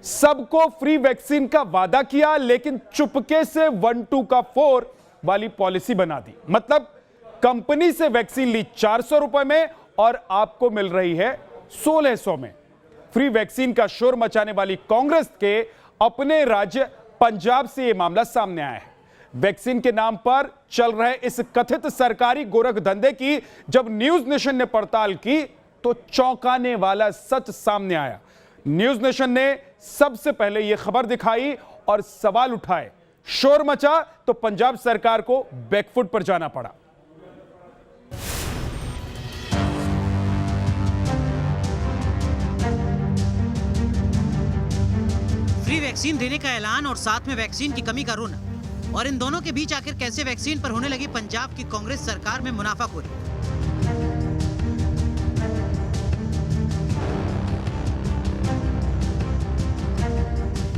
सबको free vaccine का वादा किया, लेकिन चुपके से 1-2 का 4 वाली पॉलिसी बना दी। मतलब कंपनी से वैक्सीन ली 400 रुपए में और आपको मिल रही है 1600 में। फ्री वैक्सीन का शोर मचाने वाली कांग्रेस के अपने राज्य पंजाब से यह मामला सामने आया है। वैक्सीन के नाम पर चल रहे इस कथित सरकारी गोरख धंधे की जब न्यूज नेशन ने पड़ताल की तो चौंकाने वाला सच सामने आया। न्यूज नेशन ने सबसे पहले यह खबर दिखाई और सवाल उठाए। शोर मचा तो पंजाब सरकार को बैकफुट पर जाना पड़ा। फ्री वैक्सीन देने का ऐलान और साथ में वैक्सीन की कमी का रोना, और इन दोनों के बीच आखिर कैसे वैक्सीन पर होने लगी पंजाब की कांग्रेस सरकार में मुनाफाखोरी।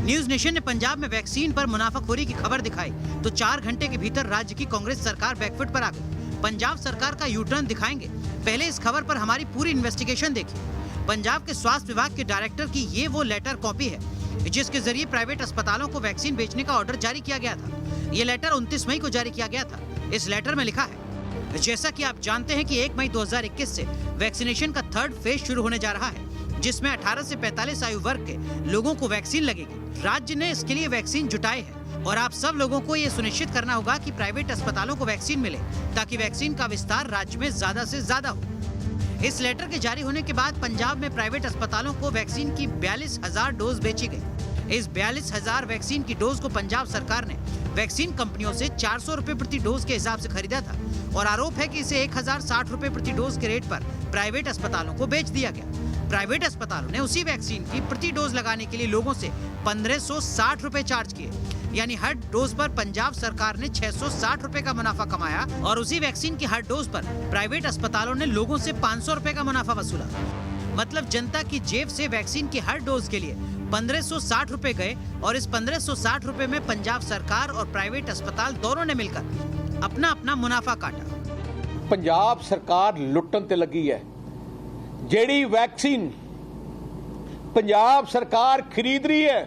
न्यूज नेशन ने पंजाब में वैक्सीन पर मुनाफाखोरी की खबर दिखाई तो 4 घंटे के भीतर राज्य की कांग्रेस सरकार बैकफुट पर आ गई। पंजाब सरकार का यू टर्न दिखाएंगे। पहले इस खबर पर हमारी पूरी इन्वेस्टिगेशन देखिए। पंजाब के स्वास्थ्य विभाग के डायरेक्टर की ये वो लेटर कॉपी है जिसके जरिए प्राइवेट अस्पतालों को वैक्सीन बेचने का ऑर्डर जारी किया गया था। ये लेटर 29 मई को जारी किया गया था। इस लेटर में लिखा है, जैसा कि आप जानते हैं कि 1 मई 2021 से वैक्सीनेशन का 3rd फेज शुरू होने जा रहा है, जिसमें 18 से 45 आयु वर्ग के लोगों को वैक्सीन लगेगी। राज्य ने इसके लिए वैक्सीन जुटाई है और आप सब लोगों को ये सुनिश्चित करना होगा कि प्राइवेट अस्पतालों को वैक्सीन मिले ताकि वैक्सीन का विस्तार राज्य में ज्यादा से ज्यादा हो। इस लेटर के जारी होने के बाद पंजाब में प्राइवेट अस्पतालों को वैक्सीन की 42,000 डोज बेची गई। इस 42,000 वैक्सीन की डोज को पंजाब सरकार ने वैक्सीन कंपनियों से 400 रुपए प्रति डोज के हिसाब से खरीदा था और आरोप है कि इसे 1060 रुपए प्रति डोज के रेट पर प्राइवेट अस्पतालों को बेच दिया गया। प्राइवेट अस्पतालों ने उसी वैक्सीन की प्रति डोज लगाने के लिए लोगों से 1560 रुपए चार्ज किए, यानी हर डोज पर पंजाब सरकार ने 660 रुपए का मुनाफा कमाया और उसी वैक्सीन की हर डोज पर प्राइवेट अस्पतालों ने लोगों से 500 रुपए का मुनाफा वसूला। मतलब जनता की जेब से वैक्सीन की हर डोज के लिए 1560 रुपए गए और इस 1560 रुपए में पंजाब सरकार और प्राइवेट अस्पताल दोनों ने मिलकर अपना अपना मुनाफा काटा। पंजाब सरकार लुट्टन ते लगी है। जेड़ी वैक्सीन पंजाब सरकार खरीद रही है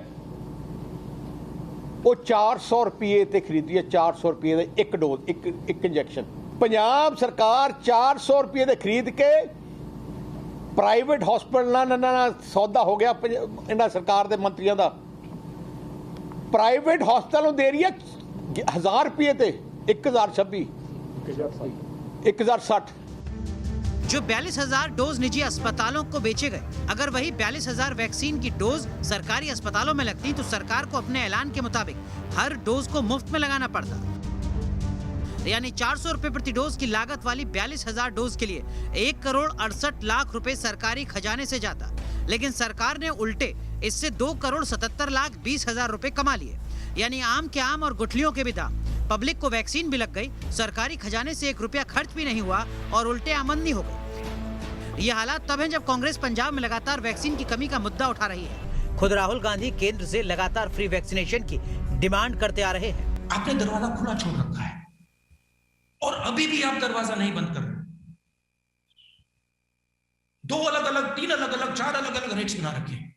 वो 400 रुपये ते खरीद रही है। 400 रुपये का एक डोज, एक इंजेक्शन। पंजाब सरकार 400 रुपये दे खरीद के प्राइवेट हॉस्पिटल ना सौदा हो गया इन्हां सरकार दे मंत्रियों का। प्राइवेट हॉस्पिटलों दे रही है 1000 रुपये ते 1026 1060। जो 42,000 डोज निजी अस्पतालों को बेचे गए, अगर वही 42,000 वैक्सीन की डोज सरकारी अस्पतालों में लगती तो सरकार को अपने ऐलान के मुताबिक हर डोज को मुफ्त में लगाना पड़ता। यानी 400 रुपए प्रति डोज की लागत वाली 42,000 डोज के लिए 1 करोड़ 68 लाख रुपए सरकारी खजाने से जाता, लेकिन सरकार ने उल्टे इससे 2 करोड़ 77 लाख 20 हजार रुपए कमा लिए। यानी आम के आम और गुठलियों के भी दाम। पब्लिक को वैक्सीन भी लग गई, सरकारी खजाने से 1 रुपया खर्च भी नहीं हुआ और उल्टे आमदनी हो गई। ये हालात तब हैं जब कांग्रेस पंजाब में लगातार वैक्सीन की कमी का मुद्दा उठा रही है। खुद राहुल गांधी केंद्र से लगातार फ्री वैक्सीनेशन की डिमांड करते आ रहे हैं। आपने दरवाजा खुला छोड़ रखा है और अभी भी आप दरवाजा नहीं बंद कर रहे। 2 अलग अलग, 3 अलग अलग, 4 अलग अलग रेट्स बना रखे हैं।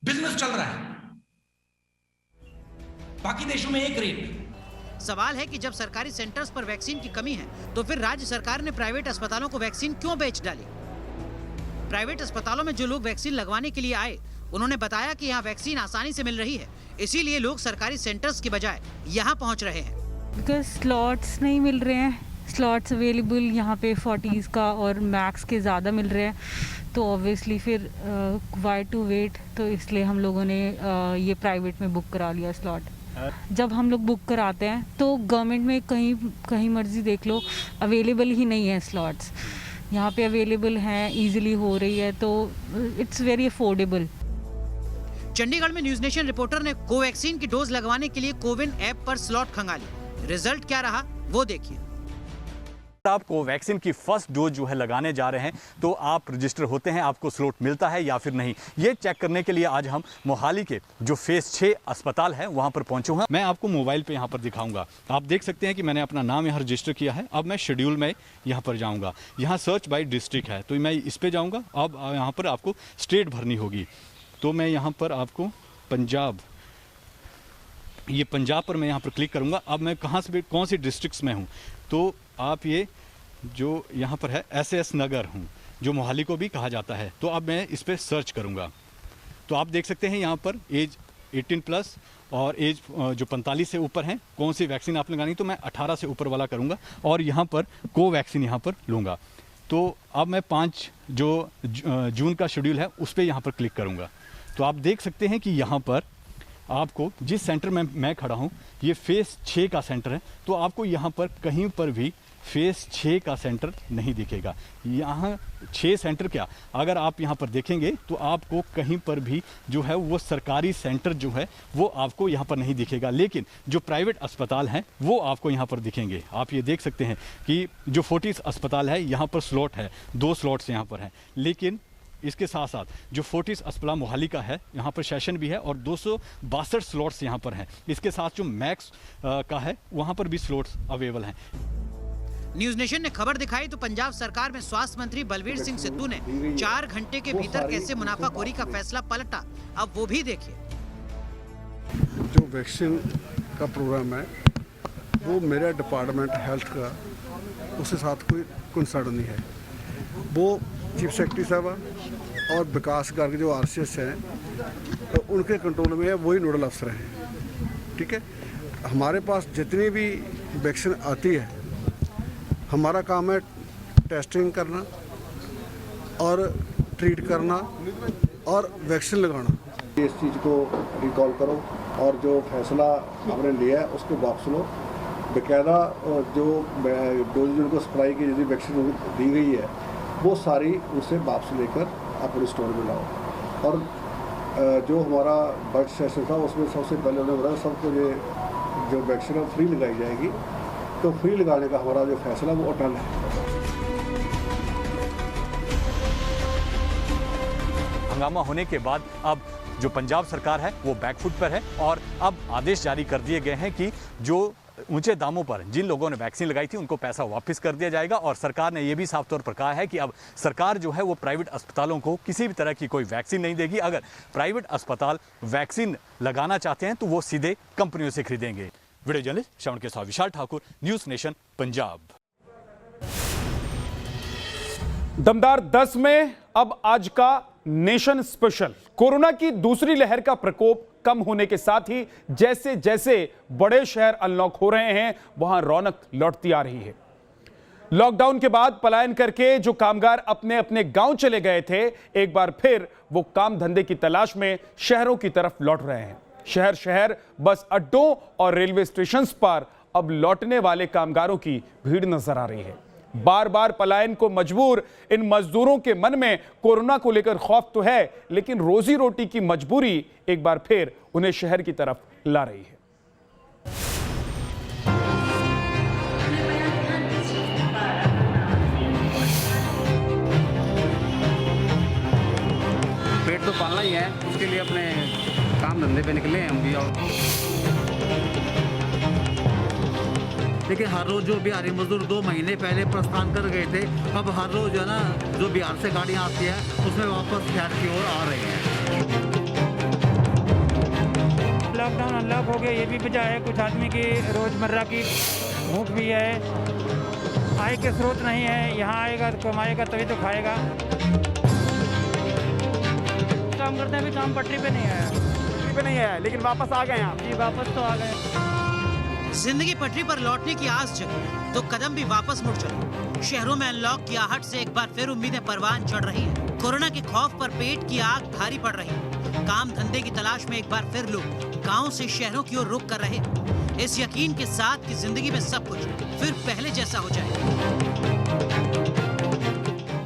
बिजनेस चल रहा है, बाकी देशों में एक रेट। सवाल है कि जब सरकारी सेंटर्स पर वैक्सीन की कमी है तो फिर राज्य सरकार ने प्राइवेट अस्पतालों को वैक्सीन क्यों बेच डाली? प्राइवेट अस्पतालों में जो लोग वैक्सीन लगवाने के लिए आए उन्होंने बताया कि यहाँ वैक्सीन आसानी से मिल रही है, इसीलिए लोग सरकारी सेंटर्स की बजाय यहाँ पहुँच रहे हैं। बिकॉज स्लॉट्स नहीं मिल रहे हैं। स्लॉट्स अवेलेबल यहाँ पे 40s का और मैक्स के ज़्यादा मिल रहे हैं, तो ऑब्वियसली फिर वाई टू वेट, तो इसलिए हम लोगों ने ये प्राइवेट में बुक करा लिया स्लॉट। जब हम लोग बुक कराते हैं तो गवर्नमेंट में कहीं मर्जी देख लो अवेलेबल ही नहीं है स्लॉट्स। यहाँ पे अवेलेबल हैं, इजीली हो रही है, तो इट्स वेरी अफोर्डेबल। चंडीगढ़ में न्यूज नेशन रिपोर्टर ने कोवैक्सीन की डोज लगवाने के लिए कोविन ऐप पर स्लॉट खंगाली। रिजल्ट क्या रहा वो देखिए। आप कोवैक्सीन की फर्स्ट डोज जो है लगाने जा रहे हैं तो आप रजिस्टर होते हैं, आपको स्लॉट मिलता है या फिर नहीं, ये चेक करने के लिए आज हम मोहाली के जो फेज 6 अस्पताल है वहाँ पर पहुँचे हैं। मैं आपको मोबाइल पे यहाँ पर दिखाऊंगा। आप देख सकते हैं कि मैंने अपना नाम यहाँ रजिस्टर किया है। अब मैं शेड्यूल में यहाँ पर जाऊँगा, यहाँ सर्च बाई डिस्ट्रिक्ट है तो मैं इस पर जाऊँगा। अब यहाँ पर आपको स्टेट भरनी होगी, तो मैं यहाँ पर आपको पंजाब, ये पंजाब पर मैं यहाँ पर क्लिक करूँगा। अब मैं कहाँ से कौन सी डिस्ट्रिक्ट्स में हूँ, तो आप ये जो यहाँ पर है SS नगर हूँ, जो मोहाली को भी कहा जाता है। तो अब मैं इस पर सर्च करूँगा तो आप देख सकते हैं यहाँ पर एज 18+ और एज जो 45 से ऊपर हैं, कौन सी वैक्सीन आप लगानी, तो मैं 18 से ऊपर वाला करूँगा और यहाँ पर कोवैक्सीन यहाँ पर लूँगा। तो अब मैं 5 जो जून का शेड्यूल है उस पर यहाँ पर क्लिक करूँगा। तो आप देख सकते हैं कि यहाँ पर आपको जिस सेंटर में मैं खड़ा हूँ ये फेज 6 का सेंटर है, तो आपको यहाँ पर कहीं पर भी फेज 6 का सेंटर नहीं दिखेगा। यहाँ 6 सेंटर क्या, अगर आप यहाँ पर देखेंगे तो आपको कहीं पर भी जो है वो सरकारी सेंटर जो है वो आपको यहाँ पर नहीं दिखेगा, लेकिन जो प्राइवेट अस्पताल हैं वो आपको यहाँ पर दिखेंगे। आप ये देख सकते हैं कि जो फोर्टिस अस्पताल है यहाँ पर स्लॉट है, 2 स्लॉट्स यहाँ पर हैं, लेकिन इसके साथ साथ जो फोर्टिस अस्पताल मोहाली का है यहाँ पर सेशन भी है और 262 स्लॉट्स यहाँ पर हैं। इसके साथ जो मैक्स का है वहाँ पर भी स्लॉट्स अवेलेबल हैं। न्यूज नेशन ने खबर दिखाई तो पंजाब सरकार में स्वास्थ्य मंत्री बलवीर सिंह सिद्धू ने 4 घंटे के भीतर कैसे मुनाफाखोरी का फैसला पलटा, अब वो भी देखिए। जो वैक्सीन का प्रोग्राम है वो मेरा डिपार्टमेंट हेल्थ का उसके साथ कोई कंसर्न नहीं है, वो चीफ सेक्रेटरी साहब और विकास गर्ग जो RCS हैं तो उनके कंट्रोल में है, वही नोडल अफसर हैं। ठीक है, हमारे पास जितनी भी वैक्सीन आती है हमारा काम है टेस्टिंग करना और ट्रीट करना और वैक्सीन लगाना। इस चीज़ को रिकॉल करो और जो फैसला आपने लिया है उसको वापस लो। बाकायदा जो डोज जिनको सप्लाई की यदि वैक्सीन दी गई है वो सारी उसे वापस लेकर अपने स्टोर में लाओ। और जो हमारा बजट सेशन था उसमें सबसे पहले उन्होंने बोला सबको ये जो वैक्सीन है फ्री लगाई जाएगी, तो फ्री लगाने का हमारा जो फैसला वो अटल है। हंगामा होने के बाद अब जो पंजाब सरकार है वो बैकफुट पर है और अब आदेश जारी कर दिए गए हैं कि जो ऊंचे दामों पर जिन लोगों ने वैक्सीन लगाई थी उनको पैसा वापस कर दिया जाएगा। और सरकार ने यह भी साफ तौर पर कहा है कि अब सरकार जो है वो प्राइवेट अस्पतालों को किसी भी तरह की कोई वैक्सीन नहीं देगी। अगर प्राइवेट अस्पताल वैक्सीन लगाना चाहते हैं तो वो सीधे कंपनियों से खरीदेंगे। वीडियो जर्नलिस्ट श्रवण के साथ विशाल ठाकुर, न्यूज नेशन पंजाब। दमदार 10 में अब आज का नेशन स्पेशल। कोरोना की दूसरी लहर का प्रकोप कम होने के साथ ही जैसे जैसे बड़े शहर अनलॉक हो रहे हैं वहां रौनक लौटती आ रही है। लॉकडाउन के बाद पलायन करके जो कामगार अपने अपने गांव चले गए थे, एक बार फिर वो काम धंधे की तलाश में शहरों की तरफ लौट रहे हैं। शहर शहर बस अड्डों और रेलवे स्टेशंस पर अब लौटने वाले कामगारों की भीड़ नजर आ रही है। बार बार पलायन को मजबूर इन मजदूरों के मन में कोरोना को लेकर खौफ तो है, लेकिन रोजी रोटी की मजबूरी एक बार फिर उन्हें शहर की तरफ ला रही है। पेट तो पालना ही है, उसके लिए अपने काम धंधे पे निकले हैं हम भी। और लेकिन हर रोज जो बिहारी मजदूर 2 महीने पहले प्रस्थान कर गए थे, अब हर रोज जो है ना जो बिहार से गाड़ियाँ आती है उसमें वापस शहर की ओर आ रहे हैं। लॉकडाउन अनलॉक हो गया, ये भी वजह है। कुछ आदमी की रोजमर्रा की भूख भी है, आय के स्रोत नहीं है, यहाँ आएगा तो कमाएगा तभी तो खाएगा। काम करते हैं, अभी काम पटरी पे नहीं आया, पटरी पे नहीं आया, लेकिन वापस आ गए हैं। जी वापस तो आ गए। जिंदगी पटरी पर लौटने की आस जगी तो कदम भी वापस मुड़ चले। शहरों में अनलॉक की आहट से एक बार फिर उम्मीदें परवान चढ़ रही हैं। कोरोना के खौफ पर पेट की आग भारी पड़ रही है। काम धंधे की तलाश में एक बार फिर लोग गांव से शहरों की ओर रुख कर रहे हैं, इस यकीन के साथ कि जिंदगी में सब कुछ फिर पहले जैसा हो जाए।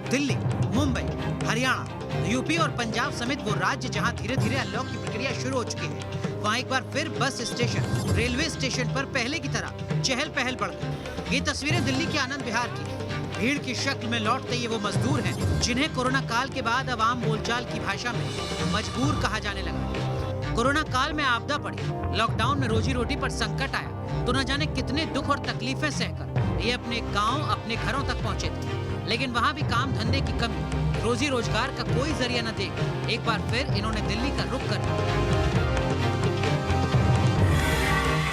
दिल्ली, मुंबई, हरियाणा, यूपी और पंजाब समेत वो राज्य जहां धीरे धीरे अनलॉक की प्रक्रिया शुरू हो चुकी है, वहां एक बार फिर बस स्टेशन, रेलवे स्टेशन पर पहले की तरह चहल पहल बढ़ गई। ये तस्वीरें दिल्ली के आनंद विहार की हैं। भीड़ की शक्ल में लौटते ये वो मजदूर हैं जिन्हें कोरोना काल के बाद अब आम बोलचाल की भाषा में मजबूर कहा जाने लगा। कोरोना काल में आपदा पड़ी, लॉकडाउन में रोजी रोटी पर संकट आया तो न जाने कितने दुख और तकलीफें सहकर ये अपने गांव, अपने घरों तक पहुंचे थे। लेकिन वहां भी काम धंधे की कमी, रोजी रोजगार का कोई जरिया न देख एक बार फिर इन्होंने दिल्ली का रुख कर लिया।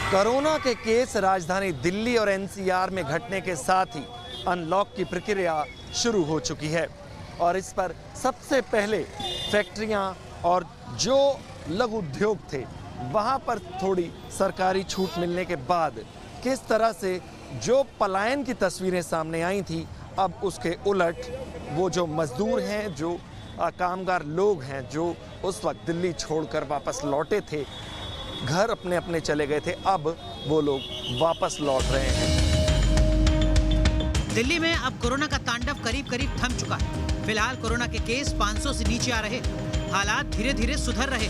कोरोना के केस राजधानी दिल्ली और एनसीआर में घटने के साथ ही अनलॉक की प्रक्रिया शुरू हो चुकी है और इस पर सबसे पहले फैक्ट्रियां और जो लघु उद्योग थे वहां पर थोड़ी सरकारी छूट मिलने के बाद किस तरह से जो पलायन की तस्वीरें सामने आई थी, अब उसके उलट वो जो मजदूर हैं, जो कामगार लोग हैं जो उस वक्त दिल्ली छोड़कर वापस लौटे थे, घर अपने अपने चले गए थे, अब वो लोग वापस लौट रहे हैं। दिल्ली में अब कोरोना का तांडव करीब करीब थम चुका है। फिलहाल कोरोना के केस 500 से नीचे आ रहे, हालात धीरे धीरे सुधर रहे।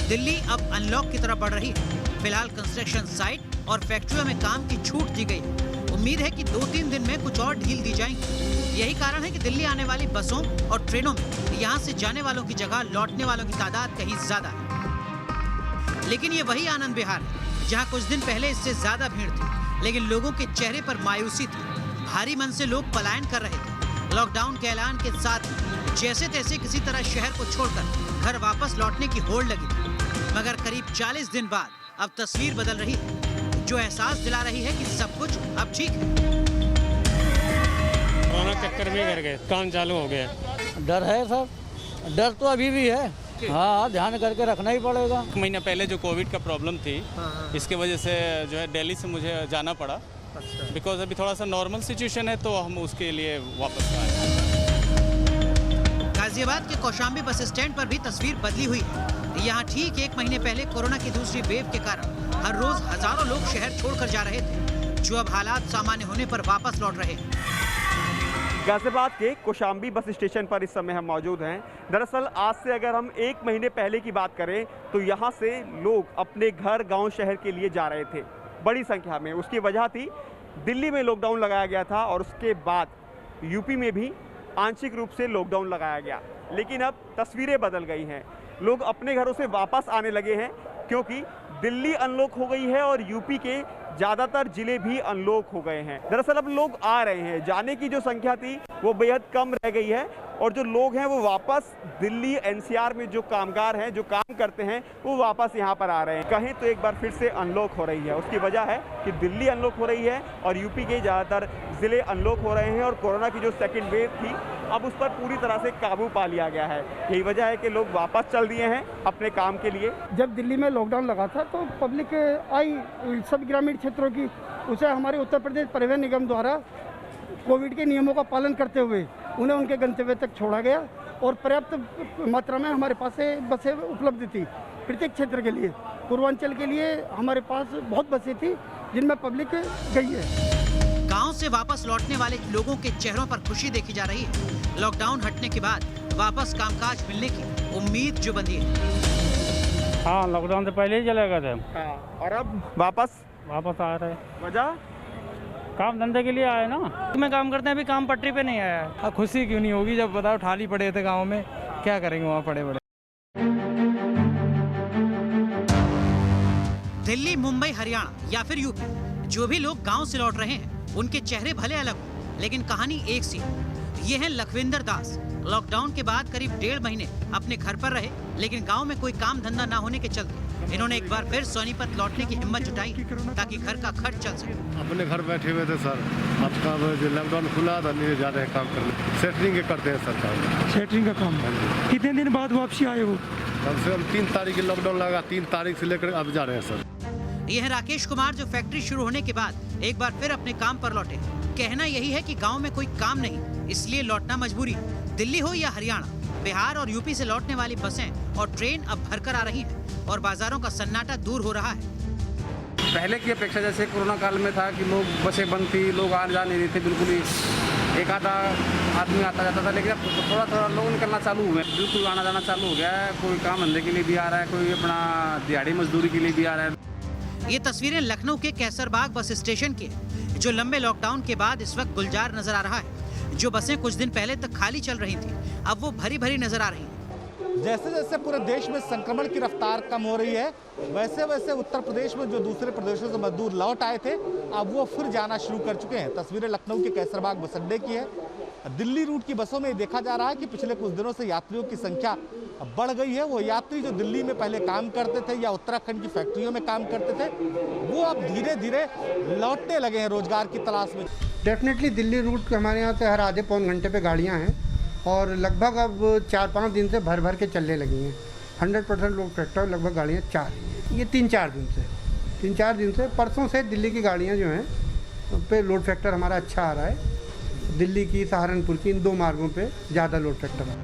दिल्ली अब अनलॉक की तरफ बढ़ रही है। फिलहाल कंस्ट्रक्शन साइट और फैक्ट्रियों में काम की छूट दी गई। उम्मीद है कि 2-3 दिन में कुछ और ढील दी जाएगी। यही कारण है कि दिल्ली आने वाली बसों और ट्रेनों में यहाँ से जाने वालों की जगह लौटने वालों की तादाद कहीं ज्यादा है। लेकिन ये वही आनंद विहार है जहाँ कुछ दिन पहले इससे ज्यादा भीड़ थी, लेकिन लोगों के चेहरे पर मायूसी थी। भारी मन से लोग पलायन कर रहे थे। लॉकडाउन के ऐलान के साथ जैसे तैसे किसी तरह शहर को छोड़कर घर वापस लौटने की होड़ लगी थी, मगर करीब 40 दिन बाद अब तस्वीर बदल रही है, जो एहसास दिला रही है कि सब कुछ अब ठीक है। कोरोना चक्कर में घर गए, काम चालू हो गया। डर है सर, डर तो अभी भी है। हाँ, ध्यान करके रखना ही पड़ेगा। एक महीना पहले जो कोविड का प्रॉब्लम थी, इसके वजह से जो है दिल्ली से मुझे जाना पड़ा। बिकॉज अभी थोड़ा सा नॉर्मल सिचुएशन है तो हम उसके लिए वापस आए। गाजियाबाद के कौशाम्बी बस स्टैंड पर भी तस्वीर बदली हुई है। यहाँ ठीक 1 महीने पहले कोरोना की दूसरी वेव के कारण हर रोज हजारों लोग शहर छोड़कर जा रहे थे, जो अब हालात सामान्य होने पर वापस लौट रहे हैं। गाजियाबाद के कौशाम्बी बस स्टेशन पर इस समय हम मौजूद हैं। दरअसल आज से अगर हम 1 महीने पहले की बात करें तो यहाँ से लोग अपने घर, गांव, शहर के लिए जा रहे थे बड़ी संख्या में। उसकी वजह थी दिल्ली में लॉकडाउन लगाया गया था और उसके बाद यूपी में भी आंशिक रूप से लॉकडाउन लगाया गया। लेकिन अब तस्वीरें बदल गई हैं, लोग अपने घरों से वापस आने लगे हैं क्योंकि दिल्ली अनलॉक हो गई है और यूपी के ज़्यादातर जिले भी अनलॉक हो गए हैं। दरअसल अब लोग आ रहे हैं, जाने की जो संख्या थी वो बेहद कम रह गई है और जो लोग हैं वो वापस दिल्ली एनसीआर में जो कामगार हैं, जो काम करते हैं, वो वापस यहाँ पर आ रहे हैं। कहीं तो एक बार फिर से अनलॉक हो रही है। उसकी वजह है कि दिल्ली अनलॉक हो रही है और यूपी के ज़्यादातर ज़िले अनलॉक हो रहे हैं और कोरोना की जो सेकेंड वेव थी अब उस पर पूरी तरह से काबू पा लिया गया है। यही वजह है कि लोग वापस चल दिए हैं अपने काम के लिए। जब दिल्ली में लॉकडाउन लगा था तो पब्लिक आई सभी ग्रामीण क्षेत्रों की, उसे हमारे उत्तर प्रदेश परिवहन निगम द्वारा कोविड के नियमों का पालन करते हुए उन्हें उनके गंतव्य तक छोड़ा गया और पर्याप्त मात्रा में हमारे पास बसें उपलब्ध थी प्रत्येक क्षेत्र के लिए। पूर्वांचल के लिए हमारे पास बहुत बसें थी जिनमें पब्लिक गई है। गांव से वापस लौटने वाले लोगों के चेहरों पर खुशी देखी जा रही है। लॉकडाउन हटने के बाद वापस कामकाज मिलने की उम्मीद जो बंधी है। हाँ, लॉकडाउन से पहले ही चले गए थे। हाँ, और अब वापस आ रहे। वजह काम धंधे के लिए आए ना, मैं काम करते हैं, अभी काम पटरी पे नहीं आया है। खुशी क्यों नहीं होगी जब बताओ ठाली पड़े थे गांव में, क्या करेंगे वहाँ पड़े पड़े। दिल्ली, मुंबई, हरियाणा या फिर यूपी, जो भी लोग गांव से लौट रहे हैं उनके चेहरे भले अलग हो, लेकिन कहानी एक सी है। ये है लखविंदर दास। लॉकडाउन के बाद करीब 1.5 महीने अपने घर पर रहे, लेकिन गांव में कोई काम धंधा ना होने के चलते इन्होंने एक बार फिर सोनीपत लौटने की हिम्मत जुटाई ताकि घर का खर्च चल सके। अपने घर बैठे हुए थे सर, अब काम जो लॉकडाउन खुला था नहीं जा रहे काम करने, सेटरिंग करते हैं सर काम। सेटरिंग का काम कितने दिन बाद वापसी आए हो? कम से कम 3 तारीख लॉकडाउन लगा, 3 तारीख से लेकर अब जा रहे हैं सर। ये है राकेश कुमार जो फैक्ट्री शुरू होने के बाद एक बार फिर अपने काम पर लौटे। कहना यही है कि गांव में कोई काम नहीं, इसलिए लौटना मजबूरी। दिल्ली हो या हरियाणा, बिहार और यूपी से लौटने वाली बसें और ट्रेन अब भरकर आ रही हैं और बाजारों का सन्नाटा दूर हो रहा है। पहले की अपेक्षा जैसे कोरोना काल में था कि लोग बसें बंद थी, लोग आ जा नहीं रहे थे बिल्कुल ही, एक आधा आदमी आता जाता था, लेकिन अब थोड़ा थोड़ा लोग निकलना चालू हुए, बिल्कुल आना जाना चालू हो गया है। कोई काम धंधे के लिए भी आ रहा है, कोई अपना दिहाड़ी मजदूरी के लिए भी आ रहा है। ये तस्वीरें लखनऊ के कैसरबाग बस स्टेशन की है। जो लंबे लॉकडाउन के बाद इस वक्त गुलजार नजर आ रहा है। जो बसें कुछ दिन पहले तक खाली चल रही थी, अब वो भरी भरी नजर आ रही हैं। जैसे जैसे पूरे देश में संक्रमण की रफ्तार कम हो रही है, वैसे वैसे उत्तर प्रदेश में जो दूसरे प्रदेशों से मजदूर लौट आए थे, अब वो फिर जाना शुरू कर चुके हैं। तस्वीरें लखनऊ के कैसरबाग बस अड्डे की है। दिल्ली रूट की बसों में देखा जा रहा है कि पिछले कुछ दिनों से यात्रियों की संख्या बढ़ गई है। वो यात्री जो दिल्ली में पहले काम करते थे या उत्तराखंड की फैक्ट्रियों में काम करते थे, वो अब धीरे धीरे लौटने लगे हैं रोजगार की तलाश में। डेफिनेटली दिल्ली रूट हमारे यहाँ से हर आधे पौन घंटे पे गाड़ियाँ हैं और लगभग अब 4-5 दिन से भर भर के चलने लगी हैं। 100% लोड फैक्टर लगभग गाड़ियाँ 4, ये 3-4 दिन से परसों से दिल्ली की गाड़ियाँ जो हैं पे लोड फैक्टर हमारा अच्छा आ रहा है। दिल्ली की, सहारनपुर की, इन 2 मार्गों पे ज़्यादा लोड फैक्टर है।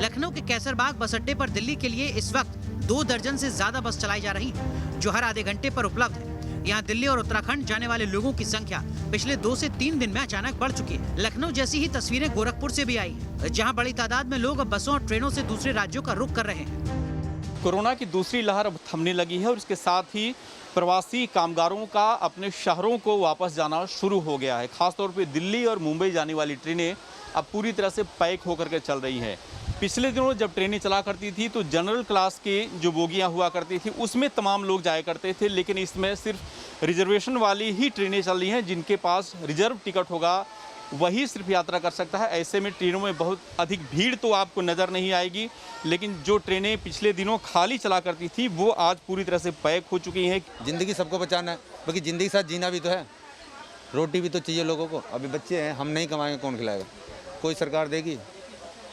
लखनऊ के कैसरबाग बस अड्डे पर दिल्ली के लिए इस वक्त 2 दर्जन से ज्यादा बस चलाई जा रही है, जो हर आधे घंटे पर उपलब्ध है। यहाँ दिल्ली और उत्तराखंड जाने वाले लोगों की संख्या पिछले 2 से 3 दिन में अचानक बढ़ चुकी है। लखनऊ जैसी ही तस्वीरें गोरखपुर से भी आई हैं, जहाँ बड़ी तादाद में लोग अब बसों और ट्रेनों से दूसरे राज्यों का रुख कर रहे हैं। कोरोना की दूसरी लहर अब थमने लगी है और इसके साथ ही प्रवासी कामगारों का अपने शहरों को वापस जाना शुरू हो गया है। खासतौर पे दिल्ली और मुंबई जाने वाली ट्रेनें अब पूरी तरह से पैक होकर के चल रही हैं। पिछले दिनों जब ट्रेनें चला करती थी तो जनरल क्लास के जो बोगियां हुआ करती थी उसमें तमाम लोग जाया करते थे, लेकिन इसमें सिर्फ रिजर्वेशन वाली ही ट्रेनें चल रही हैं। जिनके पास रिजर्व टिकट होगा वही सिर्फ यात्रा कर सकता है। ऐसे में ट्रेनों में बहुत अधिक भीड़ तो आपको नज़र नहीं आएगी, लेकिन जो ट्रेनें पिछले दिनों खाली चला करती थी वो आज पूरी तरह से पैक हो चुकी हैं। ज़िंदगी सबको बचाना है, बाकी ज़िंदगी के साथ जीना भी तो है, रोटी भी तो चाहिए लोगों को। अभी बच्चे हैं, हम नहीं कमाएंगे कौन खिलाएगा? कोई सरकार देगी,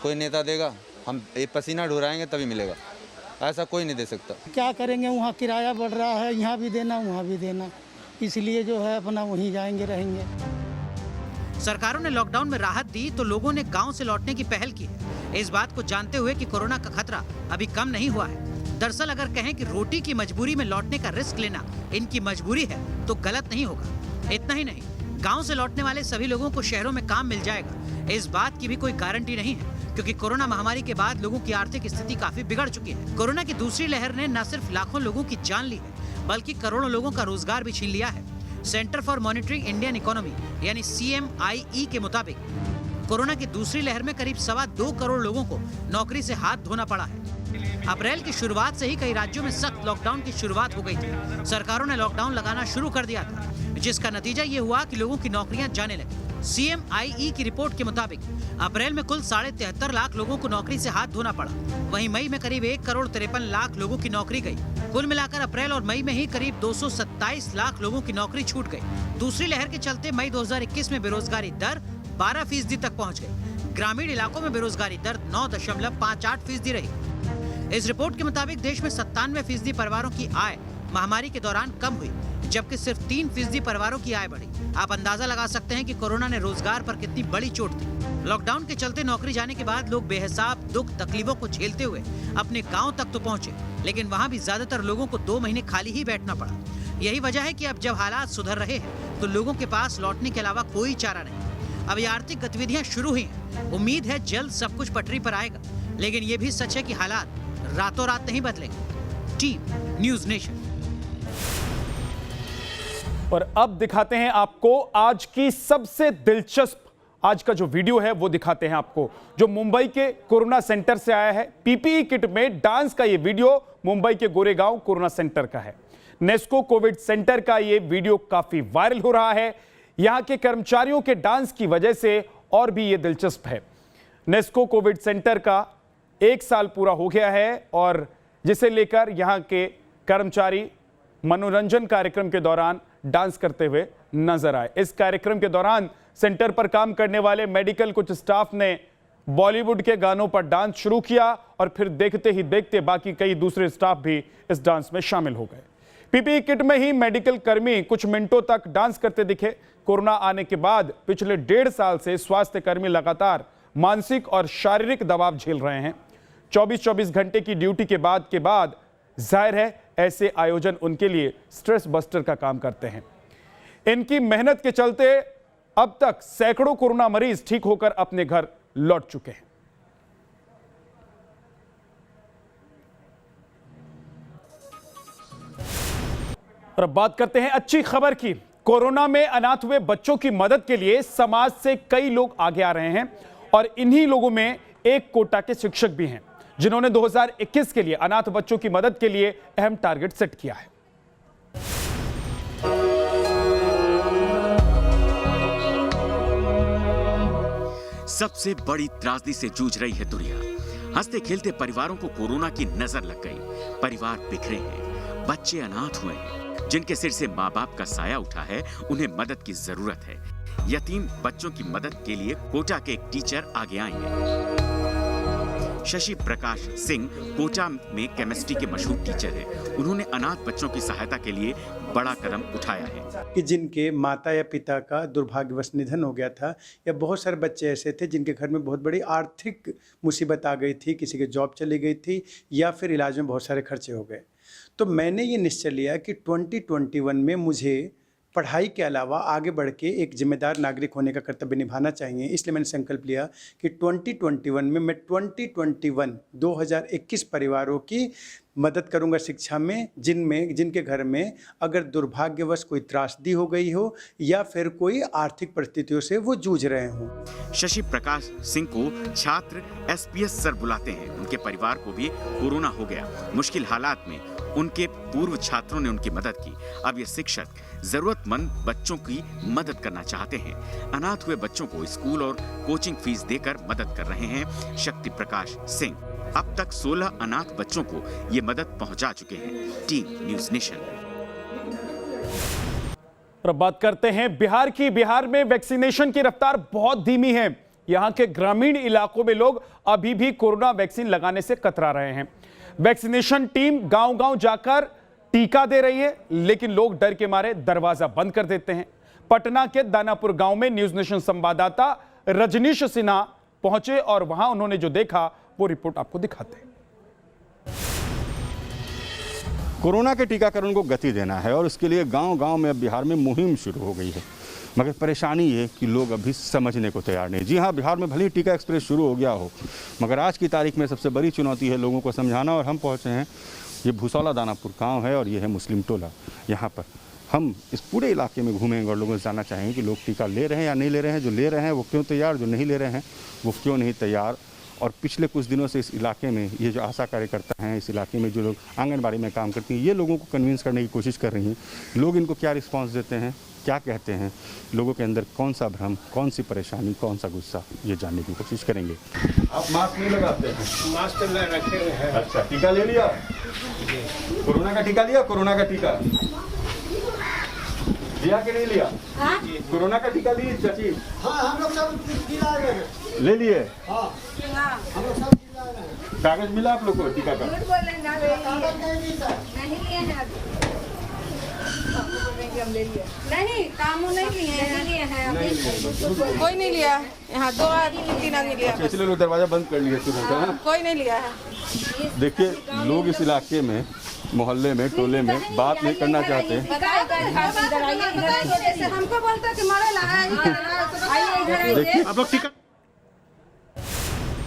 कोई नेता देगा, हम एक पसीना ढुराएंगे तभी मिलेगा, ऐसा कोई नहीं दे सकता। क्या करेंगे, वहाँ किराया बढ़ रहा है, यहाँ भी देना वहाँ भी देना, इसलिए जो है अपना वहीं जाएंगे रहेंगे। सरकारों ने लॉकडाउन में राहत दी तो लोगों ने गांव से लौटने की पहल की है, इस बात को जानते हुए कि कोरोना का खतरा अभी कम नहीं हुआ है। दरअसल अगर कहें कि रोटी की मजबूरी में लौटने का रिस्क लेना इनकी मजबूरी है तो गलत नहीं होगा। इतना ही नहीं, गांव से लौटने वाले सभी लोगों को शहरों में काम मिल जाएगा, इस बात की भी कोई गारंटी नहीं है, क्योंकि कोरोना महामारी के बाद लोगों की आर्थिक स्थिति काफी बिगड़ चुकी है। कोरोना की दूसरी लहर ने न सिर्फ लाखों लोगों की जान ली है, बल्कि करोड़ों लोगों का रोजगार भी छीन लिया है। Centre for monitoring Indian economy यानी CMIE के मुताबिक कोरोना की दूसरी लहर में करीब 2.25 करोड़ लोगों को नौकरी से हाथ धोना पड़ा है। अप्रैल की शुरुआत से ही कई राज्यों में सख्त लॉकडाउन की शुरुआत हो गई थी। सरकारों ने लॉकडाउन लगाना शुरू कर दिया था, जिसका नतीजा ये हुआ कि लोगों की नौकरियां जाने लगी। CMIE की रिपोर्ट के मुताबिक अप्रैल में कुल 73.5 लाख लोगों को नौकरी से हाथ धोना पड़ा। वहीं मई में करीब 1.53 करोड़ लोगों की नौकरी गई। कुल मिलाकर अप्रैल और मई में ही करीब 227 लाख लोगों की नौकरी छूट गई। दूसरी लहर के चलते मई 2021 में बेरोजगारी दर 12% तक पहुंच गई। ग्रामीण इलाकों में बेरोजगारी दर 9.58% रही। इस रिपोर्ट के मुताबिक देश में 97% परिवारों की आय महामारी के दौरान कम हुई, जबकि सिर्फ 3% परिवारों की आय बढ़ी। आप अंदाजा लगा सकते हैं कि कोरोना ने रोजगार पर कितनी बड़ी चोट दी। लॉकडाउन के चलते नौकरी जाने के बाद लोग बेहिसाब दुख तकलीफों को झेलते हुए अपने गांव तक तो पहुंचे, लेकिन वहां भी ज्यादातर लोगों को 2 महीने खाली ही बैठना पड़ा। यही वजह है कि अब जब हालात सुधर रहे हैं तो लोगों के पास लौटने के अलावा कोई चारा नहीं। अब ये आर्थिक गतिविधियां शुरू हुई हैं, उम्मीद है जल्द सब कुछ पटरी पर आएगा, लेकिन ये भी सच है कि हालात रातों रात नहीं बदलेंगे। Team news nation. और अब दिखाते हैं आपको आज की सबसे दिलचस्प, आज का जो वीडियो है वो दिखाते हैं आपको, जो मुंबई के कोरोना सेंटर से आया है। PPE किट में डांस का ये वीडियो मुंबई के गोरेगांव कोरोना सेंटर का है। नेस्को कोविड सेंटर का ये वीडियो काफी वायरल हो रहा है। यहां के कर्मचारियों के डांस की वजह से और भी ये दिलचस्प है। नेस्को कोविड सेंटर का 1 साल पूरा हो गया है और जिसे लेकर यहां के कर्मचारी मनोरंजन कार्यक्रम के दौरान डांस करते हुए नजर आए। इस कार्यक्रम के दौरान सेंटर पर काम करने वाले मेडिकल कुछ स्टाफ ने बॉलीवुड के गानों पर डांस शुरू किया और फिर देखते ही देखते बाकी कई दूसरे स्टाफ भी इस डांस में शामिल हो गए। PPE किट में ही मेडिकल कर्मी कुछ मिनटों तक डांस करते दिखे। कोरोना आने के बाद पिछले 1.5 साल से स्वास्थ्य कर्मी लगातार मानसिक और शारीरिक दबाव झेल रहे हैं। 24-24 घंटे की ड्यूटी के बाद जाहिर है ऐसे आयोजन उनके लिए स्ट्रेस बस्टर का काम करते हैं। इनकी मेहनत के चलते अब तक सैकड़ों कोरोना मरीज ठीक होकर अपने घर लौट चुके हैं। और अब बात करते हैं अच्छी खबर की। कोरोना में अनाथ हुए बच्चों की मदद के लिए समाज से कई लोग आगे आ रहे हैं और इन्हीं लोगों में एक कोटा के शिक्षक भी हैं जिन्होंने 2021 के लिए अनाथ बच्चों की मदद के लिए अहम टारगेट सेट किया है। सबसे बड़ी त्रासदी से जूझ रही है दुनिया। हंसते खेलते परिवारों को कोरोना की नजर लग गई। परिवार बिखरे हैं, बच्चे अनाथ हुए हैं। जिनके सिर से माँ बाप का साया उठा है, उन्हें मदद की जरूरत है। यतीम बच्चों की मदद के लिए कोटा के एक टीचर आगे आए हैं। शशि प्रकाश सिंह कोटा में केमिस्ट्री के मशहूर टीचर हैं। उन्होंने अनाथ बच्चों की सहायता के लिए बड़ा कदम उठाया है कि जिनके माता या पिता का दुर्भाग्यवश निधन हो गया था, या बहुत सारे बच्चे ऐसे थे जिनके घर में बहुत बड़ी आर्थिक मुसीबत आ गई थी, किसी की जॉब चली गई थी या फिर इलाज में बहुत सारे खर्चे हो गए। तो मैंने ये निश्चय लिया कि 2021 में मुझे पढ़ाई के अलावा आगे बढ़ के एक जिम्मेदार नागरिक होने का कर्तव्य निभाना चाहिए। इसलिए मैंने संकल्प लिया कि 2021 में मैं 2021 परिवारों की मदद करूंगा शिक्षा में, जिनके घर में अगर दुर्भाग्यवश कोई त्रासदी हो गई हो या फिर कोई आर्थिक परिस्थितियों से वो जूझ रहे हों। शशि प्रकाश सिंह को छात्र एसपीएस सर बुलाते हैं। उनके परिवार को भी कोरोना हो गया। मुश्किल हालात में उनके पूर्व छात्रों ने उनकी मदद की। अब ये शिक्षक जरूरतमंद बच्चों की मदद करना चाहते हैं। अनाथ हुए बच्चों को स्कूल और कोचिंग फीस देकर मदद कर रहे हैं शक्ति प्रकाश सिंह। अब तक 16 अनाथ बच्चों को ये मदद पहुंचा चुके हैं। Team news nation. और बात करते हैं बिहार की। बिहार में वैक्सीनेशन की रफ्तार बहुत धीमी है। यहां के ग्रामीण इलाकों में लोग अभी भी कोरोना वैक्सीन लगाने से कतरा रहे हैं। वैक्सीनेशन टीम गांव-गांव जाकर टीका दे रही है, लेकिन लोग डर के मारे दरवाजा बंद कर देते हैं। पटना के दानापुर गांव में न्यूज़ नेशन संवाददाता रजनीश सिन्हा पहुंचे और वहां उन्होंने जो देखा वो रिपोर्ट आपको दिखाते हैं। कोरोना के टीकाकरण को गति देना है और इसके लिए गांव-गांव में अब बिहार में मुहिम शुरू हो गई है। मगर परेशानी ये कि लोग अभी समझने को तैयार नहीं। जी हाँ, बिहार में भले ही टीका एक्सप्रेस शुरू हो गया हो, मगर आज की तारीख में सबसे बड़ी चुनौती है लोगों को समझाना। और हम पहुँचे हैं, ये भूसौला दानापुर गाँव है और ये है मुस्लिम टोला। यहाँ पर हम इस पूरे इलाके में घूमेंगे और लोगों से जानना चाहेंगे कि लोग टीका ले रहे हैं या नहीं ले रहे हैं। जो ले रहे हैं वो क्यों तैयार, जो नहीं ले रहे हैं वो क्यों नहीं तैयार। और पिछले कुछ दिनों से इस इलाके में ये जो आशा कार्यकर्ता हैं, इस इलाके में जो लोग आंगनबाड़ी में काम करती हैं, ये लोगों को कन्विंस करने की कोशिश कर रही हैं। लोग इनको क्या रिस्पांस देते हैं, क्या कहते हैं, लोगों के अंदर कौन सा भ्रम, कौन सी परेशानी, कौन सा गुस्सा, ये जानने की कोशिश करेंगे। आप मास्क नहीं लगाते हैं? मास्क रखे हुए हैं। अच्छा, टीका ले लिया? कोरोना का टीका लिया? कोरोना का टीका लिया कि नहीं लिया? कोरोना का टीका लिए चाची? हाँ, हम लोग सब ले लिए। हाँ, हम लोग सब कागज मिला आप लोग को टीका का? नहीं, कामों नहीं लिए हैं। कोई नहीं लिया। यहाँ 2 आदमी 3 आदमी लिया। इसलिए लोग दरवाजा बंद कर लिए शुरू का। कोई नहीं लिया है। देखिए, लोग इस इलाके में, मोहल्ले में, टोले में बात नहीं करना चाहते। हमको बोलता कि मरे लगा। देखिए, आप लोग टीका